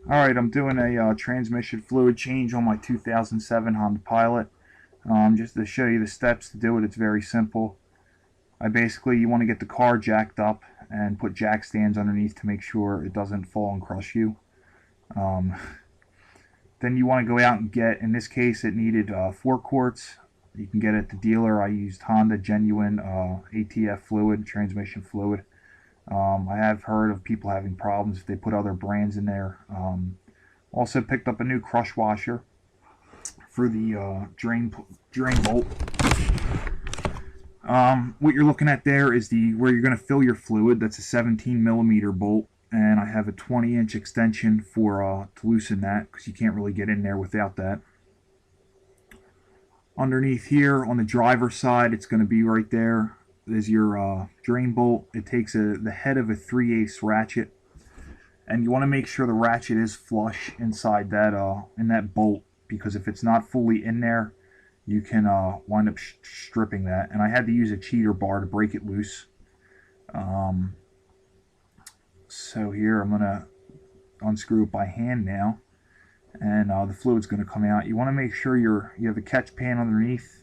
Alright, I'm doing a transmission fluid change on my 2007 Honda Pilot. Just to show you the steps to do it, it's very simple. You want to get the car jacked up and put jack stands underneath to make sure it doesn't fall and crush you. Um, then you want to go out and get, in this case it needed 4 quarts. You can get it at the dealer. I used Honda Genuine ATF fluid, transmission fluid. I have heard of people having problems if they put other brands in there. Also picked up a new crush washer for the drain bolt. What you're looking at there is where you're going to fill your fluid. That's a 17 millimeter bolt, and I have a 20-inch extension for to loosen that, because you can't really get in there without that. Underneath here on the driver's side, it's going to be right there. Is your drain bolt. It takes the head of a 3/8 ratchet, and you want to make sure the ratchet is flush inside that in that bolt, because if it's not fully in there, you can wind up stripping that. And I had to use a cheater bar to break it loose. So here I'm gonna unscrew it by hand now, and the fluid's going to come out. You want to make sure you have a catch pan underneath.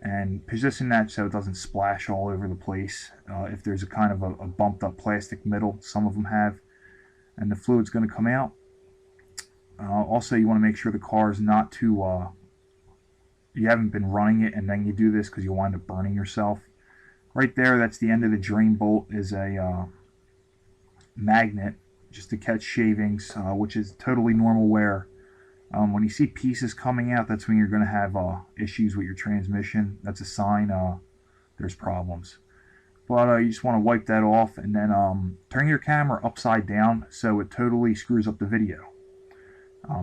And position that so it doesn't splash all over the place. If there's a kind of a bumped up plastic middle, some of them have, and the fluid's going to come out. Also, you want to make sure the car is not too, you haven't been running it and then you do this, because you'll wind up burning yourself. Right there, that's the end of the drain bolt, is a magnet just to catch shavings, which is totally normal wear. When you see pieces coming out, that's when you're going to have issues with your transmission. That's a sign there's problems. But you just want to wipe that off, and then turn your camera upside down so it totally screws up the video.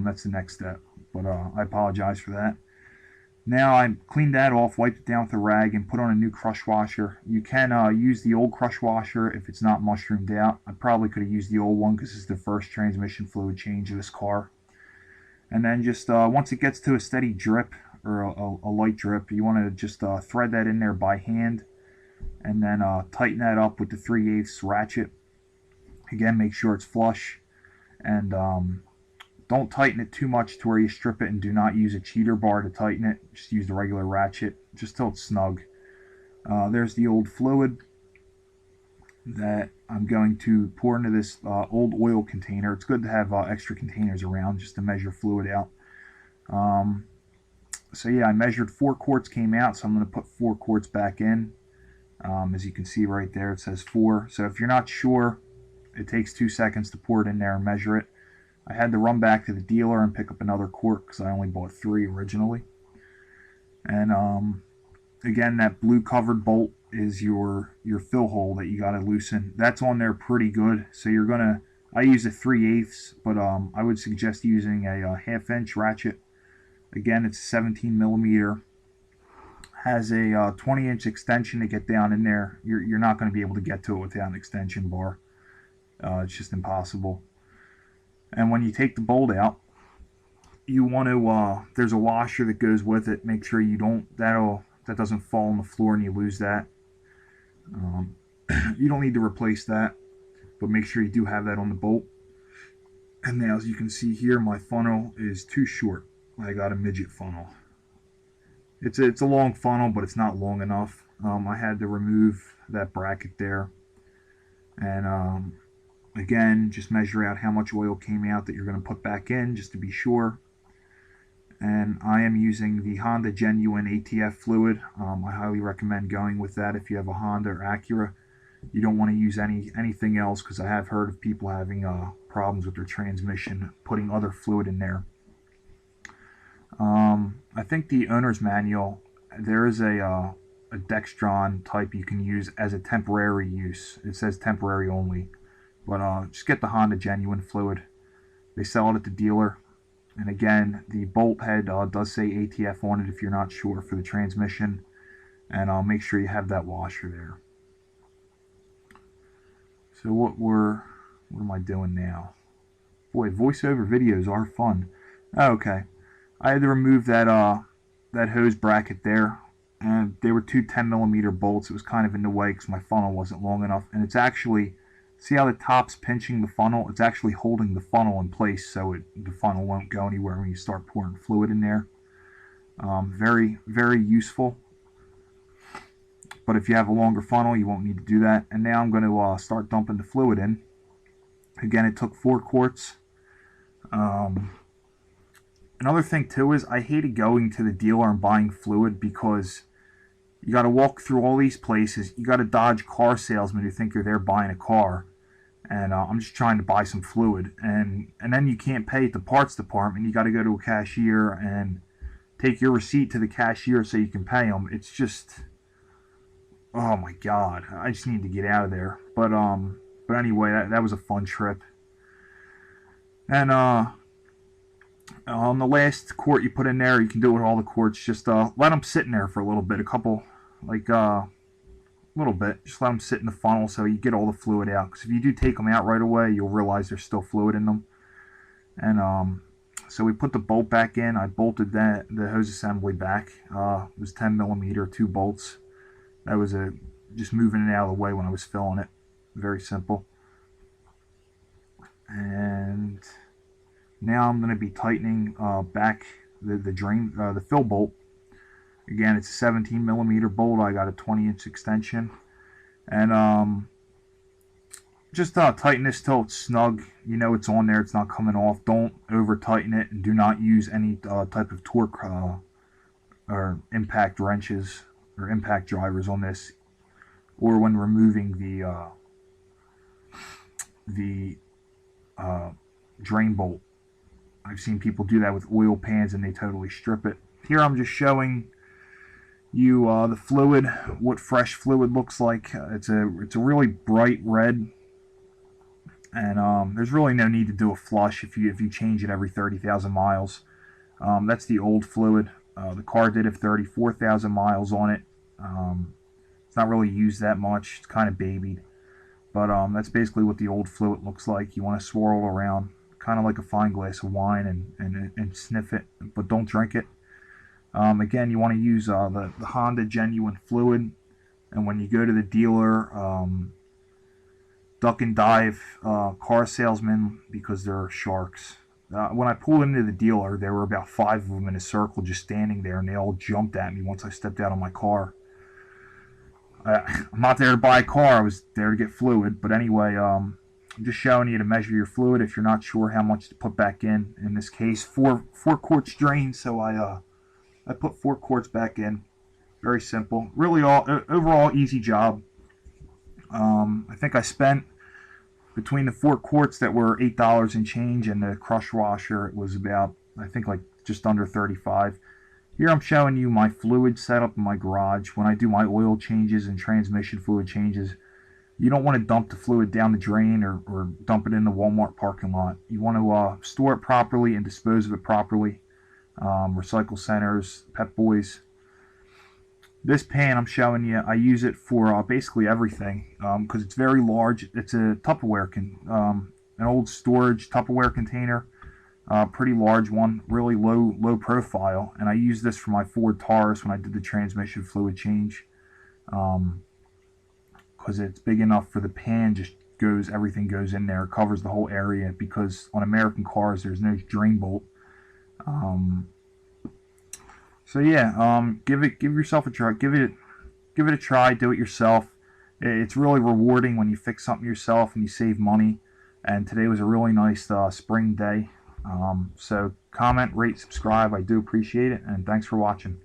That's the next step, but I apologize for that. Now I cleaned that off, wiped it down with a rag, and put on a new crush washer. You can use the old crush washer if it's not mushroomed out. I probably could have used the old one because it's the first transmission fluid change of this car. And then just once it gets to a steady drip, or a light drip, you want to just thread that in there by hand, and then tighten that up with the 3/8 ratchet. Again, make sure it's flush, and don't tighten it too much to where you strip it, and do not use a cheater bar to tighten it. Just use the regular ratchet, just till it's snug. There's the old fluid that I'm going to pour into this old oil container. It's good to have extra containers around just to measure fluid out. So yeah, I measured 4 quarts came out, so I'm going to put 4 quarts back in. As you can see right there, it says 4. So if you're not sure, it takes 2 seconds to pour it in there and measure it. I had to run back to the dealer and pick up another quart because I only bought 3 originally. And again, that blue covered bolt is your fill hole that you got to loosen. That's on there pretty good. So you're gonna, I use a 3/8, but I would suggest using a 1/2 inch ratchet. Again, it's 17 millimeter. Has a 20-inch extension to get down in there. You're not going to be able to get to it without an extension bar. It's just impossible. And when you take the bolt out, you want to, there's a washer that goes with it. Make sure you don't, that doesn't fall on the floor and you lose that. You don't need to replace that, but make sure you do have that on the bolt. And now, as you can see here, my funnel is too short. I got a midget funnel. It's a long funnel, but it's not long enough. I had to remove that bracket there. And again, just measure out how much oil came out that you're going to put back in, just to be sure. And I am using the Honda Genuine ATF fluid. I highly recommend going with that if you have a Honda or Acura. You don't want to use anything else, because I have heard of people having problems with their transmission putting other fluid in there. I think the owner's manual, there is a Dextron type you can use as a temporary use. It says temporary only, but just get the Honda Genuine fluid. They sell it at the dealer. And again, the bolt head does say ATF on it if you're not sure for the transmission. And I'll make sure you have that washer there. So what am I doing now? Boy, voiceover videos are fun. Okay, I had to remove that hose bracket there, and they were two 10 millimeter bolts. It was kind of in the way because my funnel wasn't long enough, and it's actually See how the top's pinching the funnel? It's actually holding the funnel in place so the funnel won't go anywhere when you start pouring fluid in there. Very, very useful. But if you have a longer funnel, you won't need to do that. And now I'm going to start dumping the fluid in. Again, it took 4 quarts. Another thing too is I hated going to the dealer and buying fluid because you got to walk through all these places. You got to dodge car salesmen who think you're there buying a car. And I'm just trying to buy some fluid. And then you can't pay at the parts department. You got to go to a cashier and take your receipt to the cashier so you can pay them. It's just, oh my God, I just need to get out of there. But anyway, that was a fun trip. And on the last quart you put in there, you can do it with all the quarts. Just let them sit in there for a little bit, little bit. Just let them sit in the funnel so you get all the fluid out. Because if you do take them out right away, you'll realize there's still fluid in them. And so we put the bolt back in. I bolted the hose assembly back. It was 10 millimeter, 2 bolts. That was just moving it out of the way when I was filling it. Very simple. And now I'm going to be tightening back the fill bolt. Again, it's a 17 millimeter bolt. I got a 20-inch extension. And just tighten this till it's snug. You know it's on there. It's not coming off. Don't over tighten it. And do not use any type of torque or impact wrenches or impact drivers on this, or when removing the drain bolt. I've seen people do that with oil pans and they totally strip it. Here I'm just showing you the fluid, what fresh fluid looks like. It's a really bright red, and there's really no need to do a flush if you change it every 30,000 miles. That's the old fluid. The car did have 34,000 miles on it. It's not really used that much. It's kind of babied. But that's basically what the old fluid looks like. You want to swirl around, kind of like a fine glass of wine, and sniff it, but don't drink it. Again, you want to use the Honda genuine fluid. And when you go to the dealer, duck and dive car salesmen, because they're sharks. When I pulled into the dealer, there were about 5 of them in a circle just standing there, and they all jumped at me once I stepped out of my car. I'm not there to buy a car. I was there to get fluid. But anyway, I'm just showing you to measure your fluid if you're not sure how much to put back in. In this case, 4 quarts drained, so I put 4 quarts back in. Very simple. Really, overall easy job. I think I spent, between the 4 quarts that were $8 and change and the crush washer, it was about, I think, like just under $35. Here I'm showing you my fluid setup in my garage. When I do my oil changes and transmission fluid changes, you don't want to dump the fluid down the drain or dump it in the Walmart parking lot. You want to store it properly and dispose of it properly. Recycle centers, Pep Boys. This pan I'm showing you, I use it for basically everything because it's very large. It's a Tupperware, an old storage Tupperware container. Pretty large one, really low profile, and I use this for my Ford Taurus when I did the transmission fluid change, because it's big enough for the pan. Just everything goes in there, covers the whole area, because on American cars there's no drain bolt. So yeah, give yourself a try. Give it a try. Do it yourself. It's really rewarding when you fix something yourself and you save money. And today was a really nice spring day. So comment, rate, subscribe. I do appreciate it, and thanks for watching.